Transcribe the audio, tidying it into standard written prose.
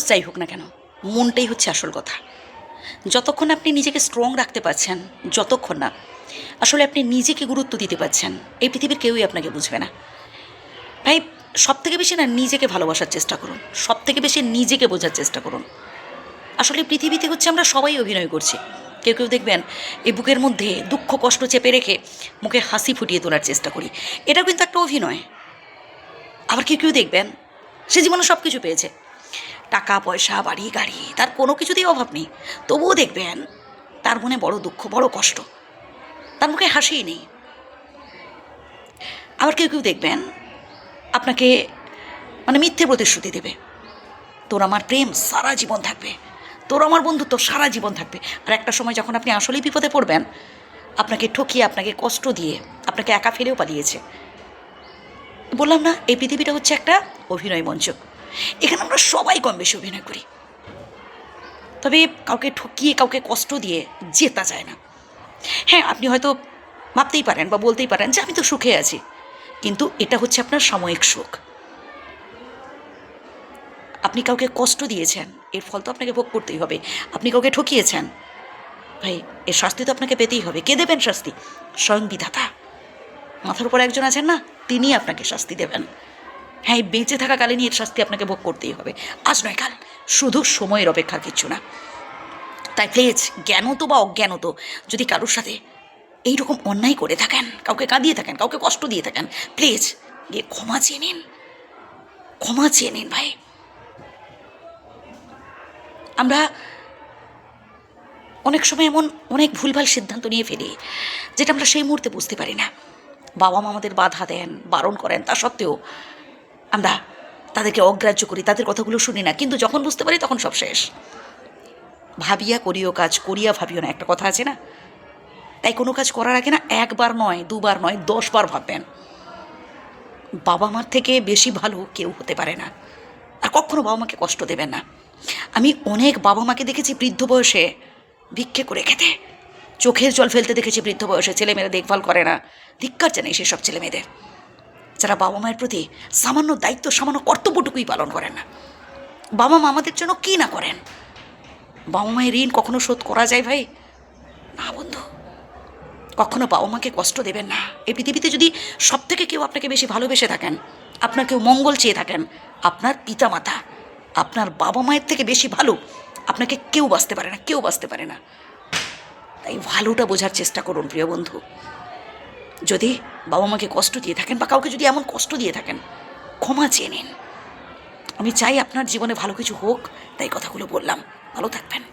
যাই হোক না কেন, মনটাই হচ্ছে আসল কথা। যতক্ষণ আপনি নিজেকে স্ট্রং রাখতে পারছেন, যতক্ষণ না আসলে আপনি নিজেকে গুরুত্ব দিতে পারছেন, এই পৃথিবীর কেউই আপনাকে বুঝবে না ভাই। সব থেকে বেশি না নিজেকে ভালোবাসার চেষ্টা করুন, সব থেকে বেশি নিজেকে বোঝার চেষ্টা করুন। আসলে পৃথিবীতে হচ্ছে আমরা সবাই অভিনয় করছি। কেউ কেউ দেখবেন এই বুকের মধ্যে দুঃখ কষ্ট চেপে রেখে মুখে হাসি ফুটিয়ে তোলার চেষ্টা করি, এটা কিন্তু একটা অভিনয়। আবার কেউ কেউ দেখবেন সে জীবনে সব কিছু পেয়েছে, টাকা পয়সা বাড়ি গাড়ি, তার কোনো কিছুতেই অভাব নেই, তবুও দেখবেন তার মনে বড় দুঃখ বড় কষ্ট, তার মুখে হাসিই নেই। আবার কেউ কেউ দেখবেন আপনাকে মানে মিথ্যে প্রতিশ্রুতি দেবে, তোর আমার প্রেম সারা জীবন থাকবে, তোর আমার বন্ধুত্ব সারা জীবন থাকবে। আর একটা সময় যখন আপনি আসলেই বিপদে পড়বেন, আপনাকে ঠকিয়ে আপনাকে কষ্ট দিয়ে আপনাকে একা ফেলেও পালিয়েছে। বললাম না, এই পৃথিবীটা হচ্ছে একটা অভিনয় মঞ্চ, এখানে আমরা সবাই কম বেশি অভিনয় করি। তবে কাউকে ঠকিয়ে কাউকে কষ্ট দিয়ে জেতা যায় না। হ্যাঁ, আপনি হয়তো ভাবতেই পারেন বা বলতেই পারেন যে আমি তো সুখে আছি, কিন্তু এটা হচ্ছে আপনার সাময়িক সুখ। আপনি কাউকে কষ্ট দিয়েছেন, এর ফল তো আপনাকে ভোগ করতেই হবে। আপনি কাউকে ঠকিয়েছেন, ভাই এর শাস্তি তো আপনাকে পেতেই হবে। কে দেবেন শাস্তি? স্বয়ং বিধাতা। মাথার উপর একজন আছেন না, তিনি আপনাকে শাস্তি দেবেন। হ্যাঁ, এই বেঁচে থাকাকালীন এর শাস্তি আপনাকে ভোগ করতেই হবে, আজ নয় কাল। শুধু সময়ের অপেক্ষার কিচ্ছু না। তাই প্লিজ, জ্ঞানত বা অজ্ঞানত যদি কারোর সাথে এইরকম অন্যায় করে থাকেন, কাউকে কাঁদিয়ে থাকেন, কাউকে কষ্ট দিয়ে থাকেন, প্লিজ গিয়ে ক্ষমা চেয়ে নিন, ক্ষমা চেয়ে নিন ভাই। আমরা অনেক সময় এমন অনেক ভুলভাল সিদ্ধান্ত নিয়ে ফেলি, যেটা আমরা সেই মুহূর্তে বুঝতে পারি না। বাবা মা আমাদের বাধা দেন, বারণ করেন, তা সত্ত্বেও আমরা তাদেরকে অগ্রাহ্য করি, তাদের কথাগুলো শুনি না। কিন্তু যখন বুঝতে পারি তখন সব শেষ। ভাবিয়া করিও কাজ, করিয়া ভাবিও না, একটা কথা আছে না? তাই কোনো কাজ করার আগে না একবার নয়, দুবার নয়, 10 বার ভাববেন। বাবা মার থেকে বেশি ভালো কেউ হতে পারে না। আর কখনো বাবা মাকে কষ্ট দেবেন না। আমি অনেক বাবা মাকে দেখেছি বৃদ্ধ বয়সে ভিক্ষে করে খেতে, চোখের জল ফেলতে দেখেছি বৃদ্ধ বয়সে। ছেলেমেয়েরা দেখভাল করে না, ধিক্কার জানাই সেসব ছেলেমেয়েদের, যারা বাবা মায়ের প্রতি সামান্য দায়িত্ব, সামান্য কর্তব্যটুকুই পালন করেন না। বাবা মা আমাদের জন্য কী না করেন। বাবা মায়ের ঋণ কখনো শোধ করা যায় ভাই? না বন্ধু, কখনো বাবা মাকে কষ্ট দেবেন না। এই পৃথিবীতে যদি সব থেকে কেউ আপনাকে বেশি ভালোবেসে থাকেন, আপনার কেউ মঙ্গল চেয়ে থাকেন, আপনার পিতা মাতা, আপনার বাবা মায়ের থেকে বেশি ভালো আপনাকে কেউ বাঁচতে পারে না, কেউ বাঁচতে পারে না। তাই ভালোটা বোঝার চেষ্টা করুন প্রিয় বন্ধু। যদি বাবা মাকে কষ্ট দিয়ে থাকেন বা কাউকে যদি এমন কষ্ট দিয়ে থাকেন, ক্ষমা চেয়ে নিন। আমি চাই আপনার জীবনে ভালো কিছু হোক, তাই কথাগুলো বললাম। ভালো থাকবেন।